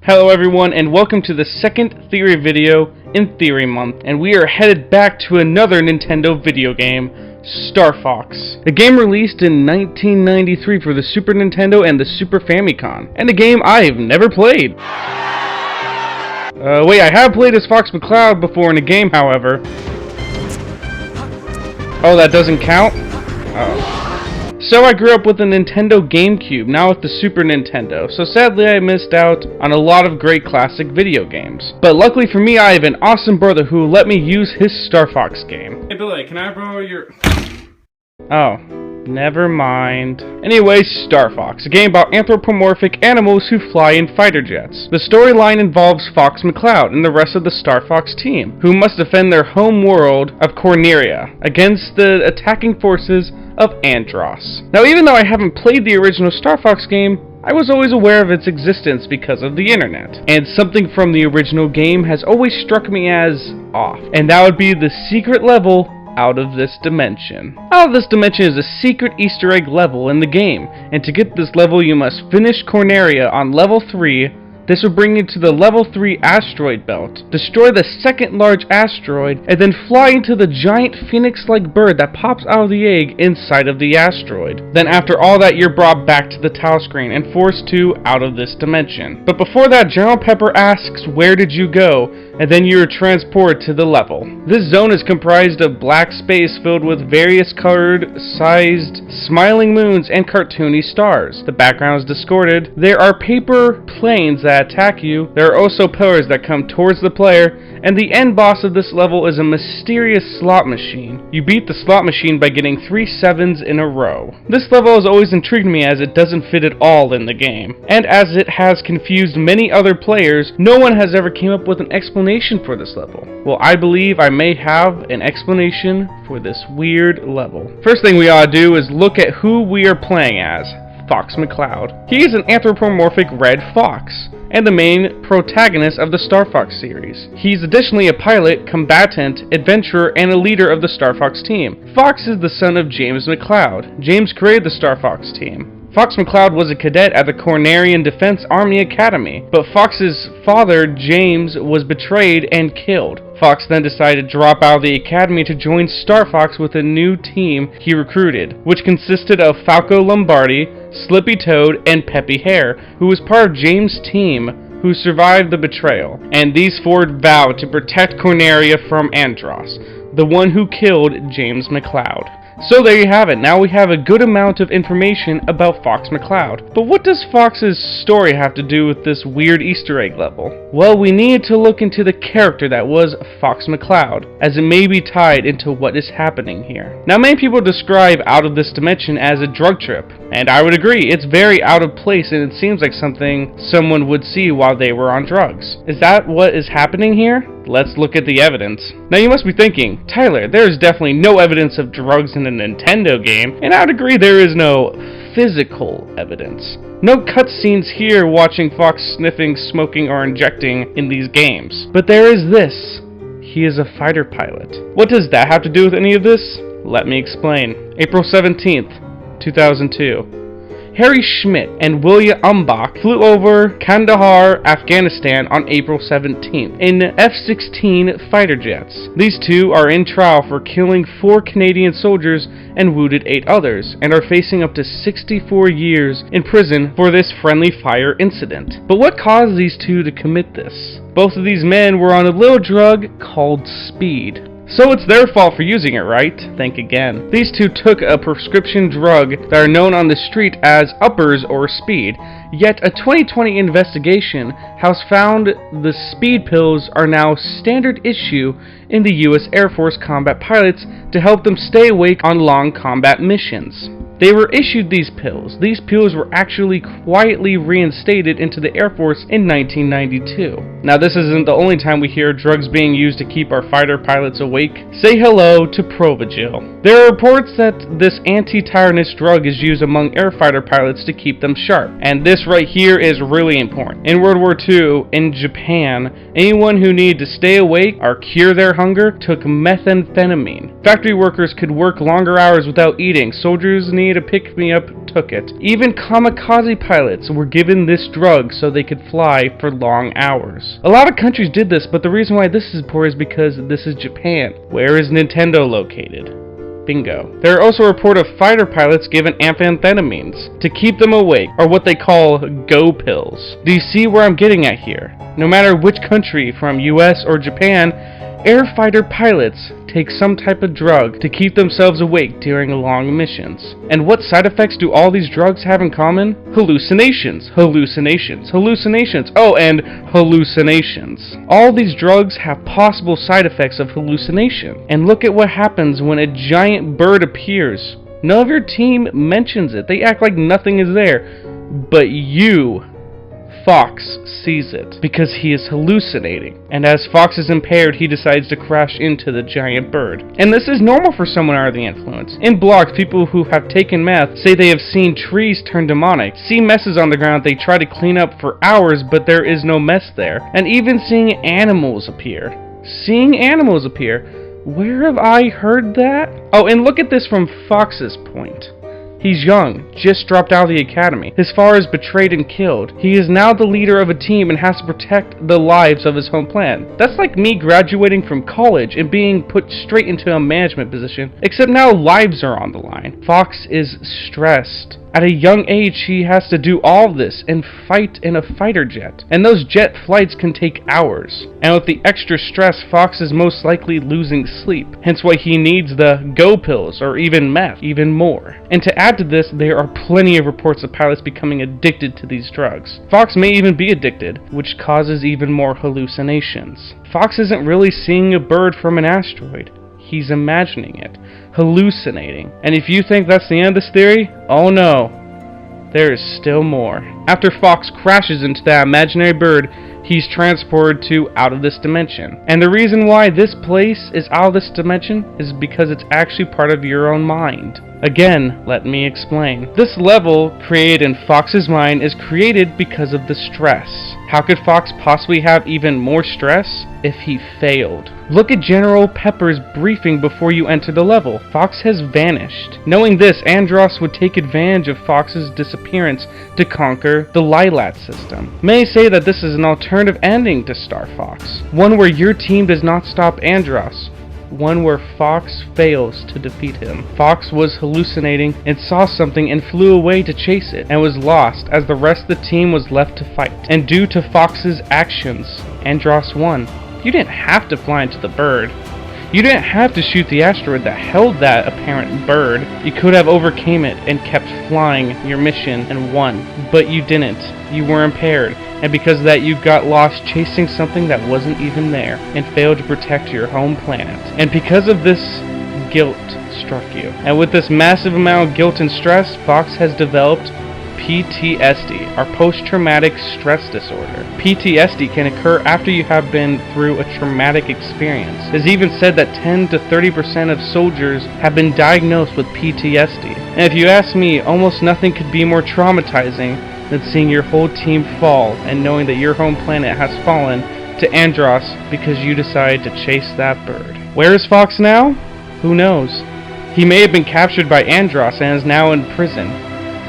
Hello everyone, and welcome to the second theory video in Theory Month, and we are headed back to another Nintendo video game, Star Fox. A game released in 1993 for the Super Nintendo and the Super Famicom, and a game I have never played. Wait, I have played as Fox McCloud before in a game, however. Oh, that doesn't count? Oh. So I grew up with a Nintendo GameCube, now with the Super Nintendo, so sadly I missed out on a lot of great classic video games. But luckily for me, I have an awesome brother who let me use his Star Fox game. Hey Billy, can I borrow your... Oh, never mind. Anyway, Star Fox, a game about anthropomorphic animals who fly in fighter jets. The storyline involves Fox McCloud and the rest of the Star Fox team, who must defend their home world of Corneria against the attacking forces of Andross. Now, even though I haven't played the original Star Fox game, I was always aware of its existence because of the internet, and something from the original game has always struck me as off, and that would be the secret level Out of This Dimension. Out of This Dimension is a secret Easter egg level in the game, and to get this level you must finish Corneria on level 3. This will bring you to the level 3 asteroid belt, destroy the second large asteroid, and then fly into the giant phoenix-like bird that pops out of the egg inside of the asteroid. Then after all that, you're brought back to the title screen and forced to Out of This Dimension. But before that, General Pepper asks, "Where did you go?" and then you are transported to the level. This zone is comprised of black space filled with various colored, sized, smiling moons and cartoony stars. The background is distorted. There are paper planes that attack you. There are also pillars that come towards the player, and the end boss of this level is a mysterious slot machine. You beat the slot machine by getting 3 sevens in a row. This level has always intrigued me as it doesn't fit at all in the game, and as it has confused many other players, no one has ever came up with an explanation for this level. Well, I believe I may have an explanation for this weird level. First thing we ought to do is look at who we are playing as. Fox McCloud. He is an anthropomorphic red fox, and the main protagonist of the Star Fox series. He's additionally a pilot, combatant, adventurer, and a leader of the Star Fox team. Fox is the son of James McCloud. James created the Star Fox team. Fox McCloud was a cadet at the Cornerian Defense Army Academy, but Fox's father, James, was betrayed and killed. Fox then decided to drop out of the academy to join Star Fox with a new team he recruited, which consisted of Falco Lombardi, Slippy Toad, and Peppy Hare, who was part of James' team who survived the betrayal. And these four vowed to protect Corneria from Andross, the one who killed James McCloud. So there you have it. Now we have a good amount of information about Fox McCloud. But what does Fox's story have to do with this weird Easter egg level? Well, we needed to look into the character that was Fox McCloud, as it may be tied into what is happening here. Now, many people describe Out of This Dimension as a drug trip, and I would agree, it's very out of place and it seems like something someone would see while they were on drugs. Is that what is happening here? Let's look at the evidence. Now you must be thinking, Tyler, there is definitely no evidence of drugs in a Nintendo game, and I would agree there is no physical evidence. No cutscenes here watching Fox sniffing, smoking, or injecting in these games. But there is this. He is a fighter pilot. What does that have to do with any of this? Let me explain. April 17th, 2002. Harry Schmidt and William Umbach flew over Kandahar, Afghanistan on April 17th in F-16 fighter jets. These two are in trial for killing 4 Canadian soldiers and wounded 8 others, and are facing up to 64 years in prison for this friendly fire incident. But what caused these two to commit this? Both of these men were on a little drug called speed. So it's their fault for using it, right? Think again. These two took a prescription drug that are known on the street as uppers or speed, yet a 2020 investigation has found the speed pills are now standard issue in the U.S. Air Force combat pilots to help them stay awake on long combat missions. They were issued these pills. These pills were actually quietly reinstated into the Air Force in 1992. Now, this isn't the only time we hear drugs being used to keep our fighter pilots awake. Say hello to Provigil. There are reports that this anti-tiredness drug is used among air fighter pilots to keep them sharp. And this right here is really important. In World War II, in Japan, anyone who needed to stay awake or cure their hunger took methamphetamine. Factory workers could work longer hours without eating. Soldiers need a pick-me-up, took it. Even kamikaze pilots were given this drug so they could fly for long hours. A lot of countries did this, but the reason why this is poor is because this is Japan. Where is Nintendo located? Bingo. There are also reports of fighter pilots given amphetamines to keep them awake, or what they call go pills. Do you see where I'm getting at here? No matter which country, from US or Japan, air fighter pilots take some type of drug to keep themselves awake during long missions. And what side effects do all these drugs have in common? Hallucinations, hallucinations, hallucinations, oh, and hallucinations. All these drugs have possible side effects of hallucination. And look at what happens when a giant bird appears. None of your team mentions it. They act like nothing is there. But you, Fox, sees it because he is hallucinating, and as Fox is impaired, he decides to crash into the giant bird. And this is normal for someone under the influence. In blogs, people who have taken meth say they have seen trees turn demonic, see messes on the ground they try to clean up for hours, but there is no mess there, and even seeing animals appear. Seeing animals appear. Where have I heard that? Oh, and look at this from Fox's point. He's young, just dropped out of the academy. His father is betrayed and killed. He is now the leader of a team and has to protect the lives of his home planet. That's like me graduating from college and being put straight into a management position, except now lives are on the line. Fox is stressed. At a young age, he has to do all this and fight in a fighter jet. And those jet flights can take hours. And with the extra stress, Fox is most likely losing sleep. Hence why he needs the go pills or even meth, even more. And to add to this, there are plenty of reports of pilots becoming addicted to these drugs. Fox may even be addicted, which causes even more hallucinations. Fox isn't really seeing a bird from an asteroid. He's imagining it, hallucinating. And if you think that's the end of this theory, oh no, there is still more. After Fox crashes into that imaginary bird, he's transported to out of this dimension. And the reason why this place is out of this dimension is because it's actually part of your own mind. Again, let me explain. This level created in Fox's mind is created because of the stress. How could Fox possibly have even more stress if he failed? Look at General Pepper's briefing before you enter the level. Fox has vanished. Knowing this, Andross would take advantage of Fox's disappearance to conquer the Lilat system. Many say that this is an alternative ending to Star Fox, one where your team does not stop Andross, one where Fox fails to defeat him. Fox was hallucinating and saw something and flew away to chase it, and was lost as the rest of the team was left to fight. And due to Fox's actions, Andross won. You didn't have to fly into the bird. You didn't have to shoot the asteroid that held that apparent bird. You could have overcame it and kept flying your mission and won. But you didn't. You were impaired. And because of that, you got lost chasing something that wasn't even there and failed to protect your home planet. And because of this, guilt struck you. And with this massive amount of guilt and stress, Fox has developed PTSD, or post-traumatic stress disorder. PTSD can occur after you have been through a traumatic experience. It's even said that 10 to 30% of soldiers have been diagnosed with PTSD. And if you ask me, almost nothing could be more traumatizing than seeing your whole team fall and knowing that your home planet has fallen to Andross because you decided to chase that bird. Where is Fox now? Who knows? He may have been captured by Andross and is now in prison.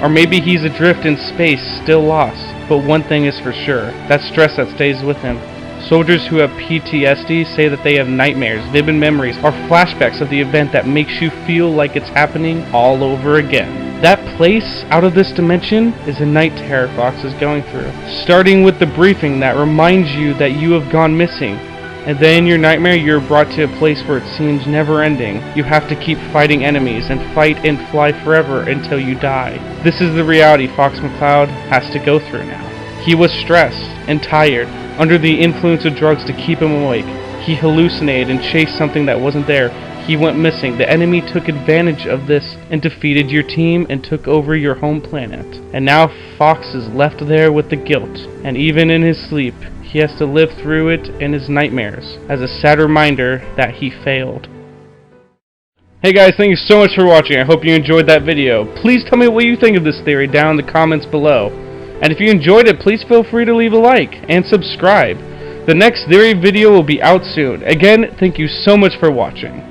Or maybe he's adrift in space, still lost. But one thing is for sure, that stress that stays with him. Soldiers who have PTSD say that they have nightmares, vivid memories, or flashbacks of the event that makes you feel like it's happening all over again. That place out of this dimension is a night terror Fox is going through. Starting with the briefing that reminds you that you have gone missing. And then in your nightmare, you're brought to a place where it seems never-ending. You have to keep fighting enemies and fight and fly forever until you die. This is the reality Fox McCloud has to go through now. He was stressed and tired, under the influence of drugs to keep him awake. He hallucinated and chased something that wasn't there. He went missing. The enemy took advantage of this and defeated your team and took over your home planet. And now Fox is left there with the guilt. And even in his sleep, he has to live through it in his nightmares as a sad reminder that he failed. Hey guys, thank you so much for watching. I hope you enjoyed that video. Please tell me what you think of this theory down in the comments below. And if you enjoyed it, please feel free to leave a like and subscribe. The next theory video will be out soon. Again, thank you so much for watching.